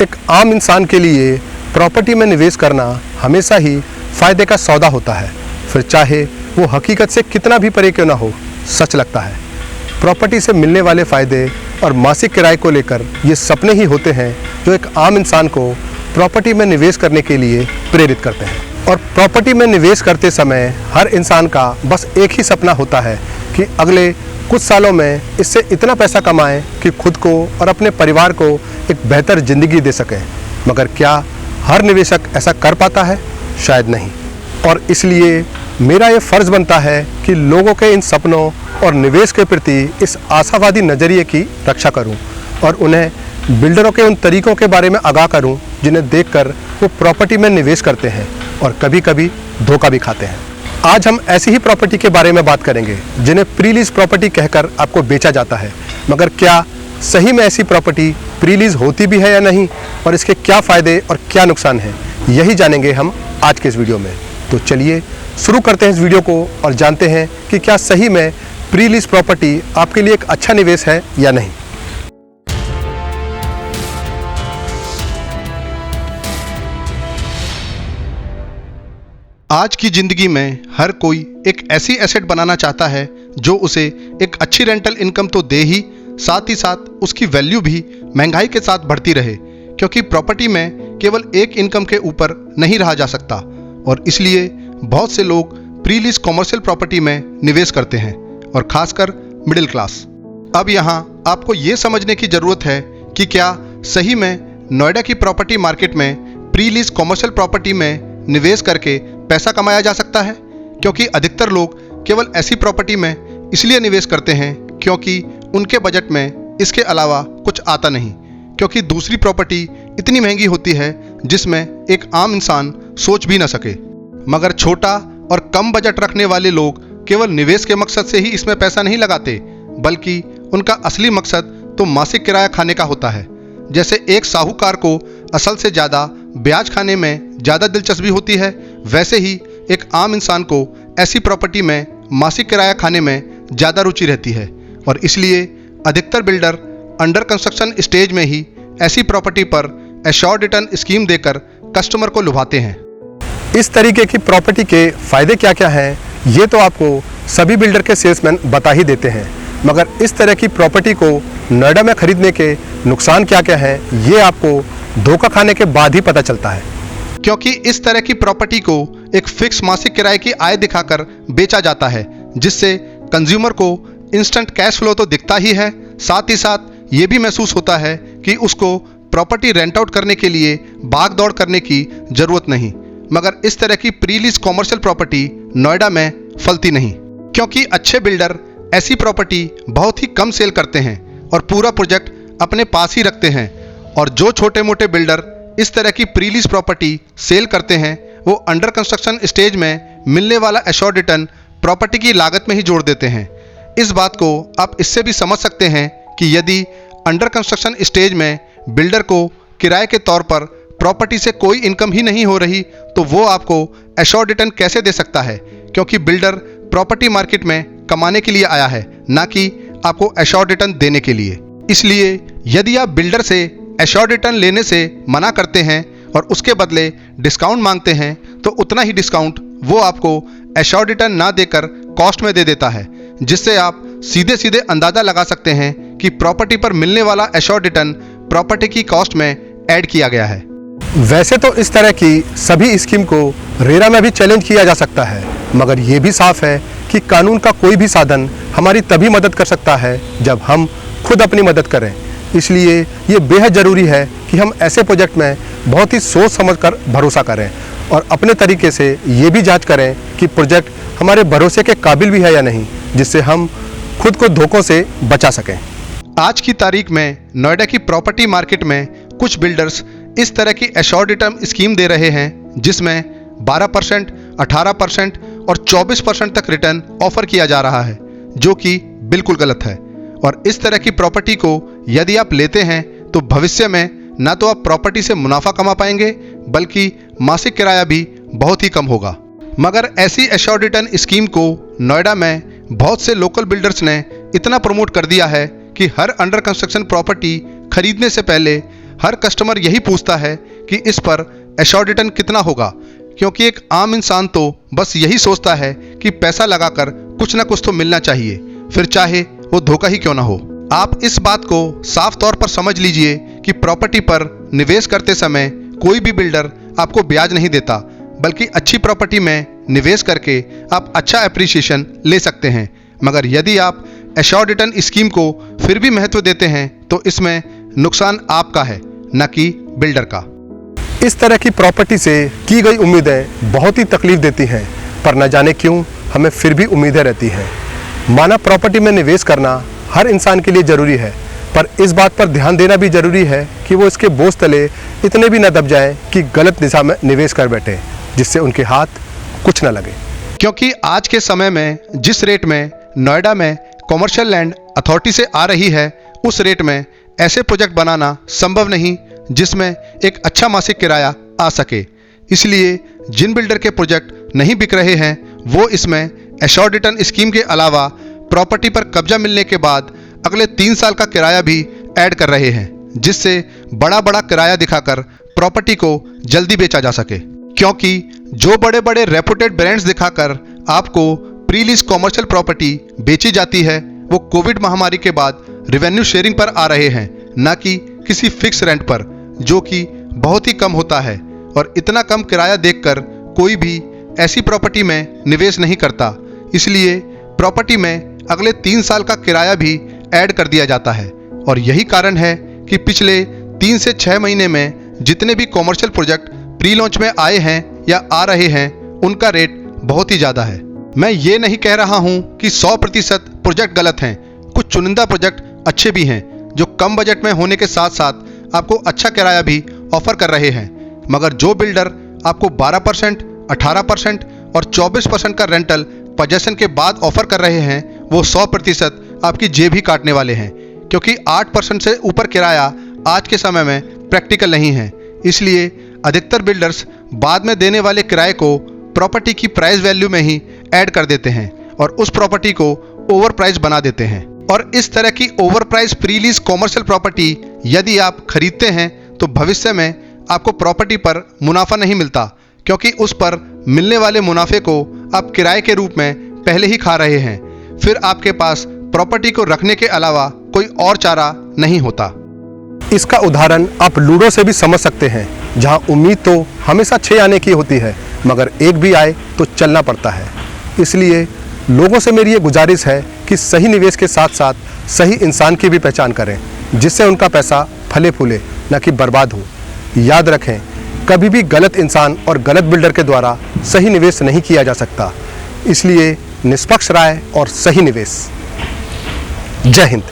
एक आम इंसान के लिए प्रॉपर्टी में निवेश करना हमेशा ही फ़ायदे का सौदा होता है, फिर चाहे वो हकीकत से कितना भी परे क्यों ना हो। सच लगता है प्रॉपर्टी से मिलने वाले फ़ायदे और मासिक किराए को लेकर ये सपने ही होते हैं जो एक आम इंसान को प्रॉपर्टी में निवेश करने के लिए प्रेरित करते हैं। और प्रॉपर्टी में निवेश करते समय हर इंसान का बस एक ही सपना होता है कि अगले कुछ सालों में इससे इतना पैसा कमाएं कि खुद को और अपने परिवार को एक बेहतर ज़िंदगी दे सकें। मगर क्या हर निवेशक ऐसा कर पाता है? शायद नहीं। और इसलिए मेरा ये फ़र्ज़ बनता है कि लोगों के इन सपनों और निवेश के प्रति इस आशावादी नज़रिए की रक्षा करूं और उन्हें बिल्डरों के उन तरीक़ों के बारे में आगाह करूं जिन्हें देखकर वो प्रॉपर्टी में निवेश करते हैं और कभी कभी धोखा भी खाते हैं। आज हम ऐसी ही प्रॉपर्टी के बारे में बात करेंगे जिन्हें प्री लीज प्रॉपर्टी कहकर आपको बेचा जाता है। मगर क्या सही में ऐसी प्रॉपर्टी प्री लीज होती भी है या नहीं, और इसके क्या फ़ायदे और क्या नुकसान हैं, यही जानेंगे हम आज के इस वीडियो में। तो चलिए शुरू करते हैं इस वीडियो को और जानते हैं कि क्या सही में प्री लीज प्रॉपर्टी आपके लिए एक अच्छा निवेश है या नहीं। आज की ज़िंदगी में हर कोई एक ऐसी एसेट बनाना चाहता है जो उसे एक अच्छी रेंटल इनकम तो दे ही साथ उसकी वैल्यू भी महंगाई के साथ बढ़ती रहे, क्योंकि प्रॉपर्टी में केवल एक इनकम के ऊपर नहीं रहा जा सकता। और इसलिए बहुत से लोग प्री लीज कॉमर्शियल प्रॉपर्टी में निवेश करते हैं, और खासकर मिडिल क्लास। अब यहाँ आपको ये समझने की ज़रूरत है कि क्या सही में नोएडा की प्रॉपर्टी मार्केट में प्री लीज कॉमर्शियल प्रॉपर्टी में निवेश करके पैसा कमाया जा सकता है। क्योंकि अधिकतर लोग केवल ऐसी प्रॉपर्टी में इसलिए निवेश करते हैं क्योंकि उनके बजट में इसके अलावा कुछ आता नहीं, क्योंकि दूसरी प्रॉपर्टी इतनी महंगी होती है जिसमें एक आम इंसान सोच भी ना सके। मगर छोटा और कम बजट रखने वाले लोग केवल निवेश के मकसद से ही इसमें पैसा नहीं लगाते, बल्कि उनका असली मकसद तो मासिक किराया खाने का होता है। जैसे एक साहूकार को असल से ज़्यादा ब्याज खाने में ज़्यादा दिलचस्पी होती है, वैसे ही एक आम इंसान को ऐसी प्रॉपर्टी में मासिक किराया खाने में ज़्यादा रुचि रहती है। और इसलिए अधिकतर बिल्डर अंडर कंस्ट्रक्शन स्टेज में ही ऐसी प्रॉपर्टी पर एश्योर्ड रिटर्न स्कीम देकर कस्टमर को लुभाते हैं। इस तरीके की प्रॉपर्टी के फ़ायदे क्या क्या हैं, ये तो आपको सभी बिल्डर के सेल्समैन बता ही देते हैं। मगर इस तरह की प्रॉपर्टी को नोएडा में खरीदने के नुकसान क्या क्या हैं, ये आपको धोखा खाने के बाद ही पता चलता है। क्योंकि इस तरह की प्रॉपर्टी को एक फिक्स मासिक किराए की आय दिखाकर बेचा जाता है, जिससे कंज्यूमर को इंस्टेंट कैश फ्लो तो दिखता ही है, साथ ही साथ ये भी महसूस होता है कि उसको प्रॉपर्टी रेंट आउट करने के लिए भाग दौड़ करने की ज़रूरत नहीं। मगर इस तरह की pre lease commercial property Noida में फलती नहीं, क्योंकि अच्छे बिल्डर ऐसी प्रॉपर्टी बहुत ही कम सेल करते हैं और पूरा प्रोजेक्ट अपने पास ही रखते हैं। और जो छोटे मोटे बिल्डर इस तरह की प्री लीज प्रॉपर्टी सेल करते हैं, वो अंडर कंस्ट्रक्शन स्टेज में मिलने वाला एश्योर्ड रिटर्न प्रॉपर्टी की लागत में ही जोड़ देते हैं। इस बात को आप इससे भी समझ सकते हैं कि यदि अंडर कंस्ट्रक्शन स्टेज में बिल्डर को किराए के तौर पर प्रॉपर्टी से कोई इनकम ही नहीं हो रही, तो वो आपको एश्योर्ड रिटर्न कैसे दे सकता है, क्योंकि बिल्डर प्रॉपर्टी मार्केट में कमाने के लिए आया है, ना कि आपको एश्योर्ड रिटर्न देने के लिए। इसलिए यदि आप बिल्डर से एश्योर्ड रिटर्न लेने से मना करते हैं और उसके बदले डिस्काउंट मांगते हैं, तो उतना ही डिस्काउंट वो आपको एश्योर्ड रिटर्न ना देकर कॉस्ट में दे देता है, जिससे आप सीधे सीधे अंदाज़ा लगा सकते हैं कि प्रॉपर्टी पर मिलने वाला एश्योर्ड रिटर्न प्रॉपर्टी की कॉस्ट में ऐड किया गया है। वैसे तो इस तरह की सभी स्कीम को रेरा में भी चैलेंज किया जा सकता है, मगर ये भी साफ है कि कानून का कोई भी साधन हमारी तभी मदद कर सकता है जब हम खुद अपनी मदद करें। इसलिए ये बेहद ज़रूरी है कि हम ऐसे प्रोजेक्ट में बहुत ही सोच समझकर भरोसा करें और अपने तरीके से ये भी जांच करें कि प्रोजेक्ट हमारे भरोसे के काबिल भी है या नहीं, जिससे हम खुद को धोखों से बचा सकें। आज की तारीख में नोएडा की प्रॉपर्टी मार्केट में कुछ बिल्डर्स इस तरह की एश्योर्ड रिटर्न स्कीम दे रहे हैं, जिसमें 12%, 18% और 24% तक रिटर्न ऑफर किया जा रहा है, जो कि बिल्कुल गलत है। और इस तरह की प्रॉपर्टी को यदि आप लेते हैं तो भविष्य में ना तो आप प्रॉपर्टी से मुनाफा कमा पाएंगे, बल्कि मासिक किराया भी बहुत ही कम होगा। मगर ऐसी एश्योर्ड रिटर्न स्कीम को नोएडा में बहुत से लोकल बिल्डर्स ने इतना प्रमोट कर दिया है कि हर अंडर कंस्ट्रक्शन प्रॉपर्टी खरीदने से पहले हर कस्टमर यही पूछता है कि इस पर एश्योर्ड रिटर्न कितना होगा, क्योंकि एक आम इंसान तो बस यही सोचता है कि पैसा लगाकर कुछ ना कुछ तो मिलना चाहिए, फिर चाहे वो धोखा ही क्यों ना हो। आप इस बात को साफ तौर पर समझ लीजिए कि प्रॉपर्टी पर निवेश करते समय कोई भी बिल्डर आपको ब्याज नहीं देता, बल्कि अच्छी प्रॉपर्टी में निवेश करके आप अच्छा एप्रिसिएशन ले सकते हैं। मगर यदि आप एश्योर्ड रिटर्न स्कीम को फिर भी महत्व देते हैं तो इसमें नुकसान आपका है, न कि बिल्डर का। इस तरह की प्रॉपर्टी से की गई उम्मीदें बहुत ही तकलीफ देती हैं, पर न जाने क्यों हमें फिर भी उम्मीदें रहती हैं। माना प्रॉपर्टी में निवेश करना हर इंसान के लिए ज़रूरी है, पर इस बात पर ध्यान देना भी ज़रूरी है कि वो इसके बोझ तले इतने भी न दब जाएं कि गलत दिशा में निवेश कर बैठे, जिससे उनके हाथ कुछ न लगे। क्योंकि आज के समय में जिस रेट में नोएडा में कॉमर्शियल लैंड अथॉरिटी से आ रही है, उस रेट में ऐसे प्रोजेक्ट बनाना संभव नहीं जिसमें एक अच्छा मासिक किराया आ सके। इसलिए जिन बिल्डर के प्रोजेक्ट नहीं बिक रहे हैं वो इसमें एश्योर्ड रिटर्न स्कीम के अलावा प्रॉपर्टी पर कब्जा मिलने के बाद अगले 3 साल का किराया भी ऐड कर रहे हैं, जिससे बड़ा बड़ा किराया दिखाकर प्रॉपर्टी को जल्दी बेचा जा सके। क्योंकि जो बड़े बड़े रेपुटेड ब्रांड्स दिखाकर आपको प्री लीज कॉमर्शियल प्रॉपर्टी बेची जाती है, वो कोविड महामारी के बाद रेवेन्यू शेयरिंग पर आ रहे हैं, न कि किसी फिक्स रेंट पर, जो कि बहुत ही कम होता है। और इतना कम किराया देखकर कोई भी ऐसी प्रॉपर्टी में निवेश नहीं करता, इसलिए प्रॉपर्टी में अगले 3 साल का किराया भी ऐड कर दिया जाता है। और यही कारण है कि पिछले 3 से 6 महीने में जितने भी कॉमर्शियल प्रोजेक्ट प्री लॉन्च में आए हैं या आ रहे हैं, उनका रेट बहुत ही ज़्यादा है। मैं ये नहीं कह रहा हूँ कि 100% प्रोजेक्ट गलत हैं, कुछ चुनिंदा प्रोजेक्ट अच्छे भी हैं जो कम बजट में होने के साथ साथ आपको अच्छा किराया भी ऑफर कर रहे हैं। मगर जो बिल्डर आपको 12%, 18% और 24% का रेंटल पजेशन के बाद ऑफर कर रहे हैं, वो 100% आपकी जेब ही काटने वाले हैं, क्योंकि 8% से ऊपर किराया आज के समय में प्रैक्टिकल नहीं है। इसलिए अधिकतर बिल्डर्स बाद में देने वाले किराए को प्रॉपर्टी की प्राइस वैल्यू में ही ऐड कर देते हैं और उस प्रॉपर्टी को ओवर प्राइस बना देते हैं। और इस तरह की over price pre lease commercial property यदि आप खरीदते हैं तो भविष्य में आपको प्रॉपर्टी पर मुनाफा नहीं मिलता, क्योंकि उस पर मिलने वाले मुनाफे को आप किराए के रूप में पहले ही खा रहे हैं। फिर आपके पास प्रॉपर्टी को रखने के अलावा कोई और चारा नहीं होता। इसका उदाहरण आप लूडो से भी समझ सकते हैं, जहां उम्मीद तो हमेशा 6 आने की होती है, मगर एक भी आए तो चलना पड़ता है। इसलिए लोगों से मेरी ये गुजारिश है कि सही निवेश के साथ साथ सही इंसान की भी पहचान करें, जिससे उनका पैसा फले फूले, न कि बर्बाद हो। याद रखें, कभी भी गलत इंसान और गलत बिल्डर के द्वारा सही निवेश नहीं किया जा सकता। इसलिए निष्पक्ष राय और सही निवेश। जय हिंद।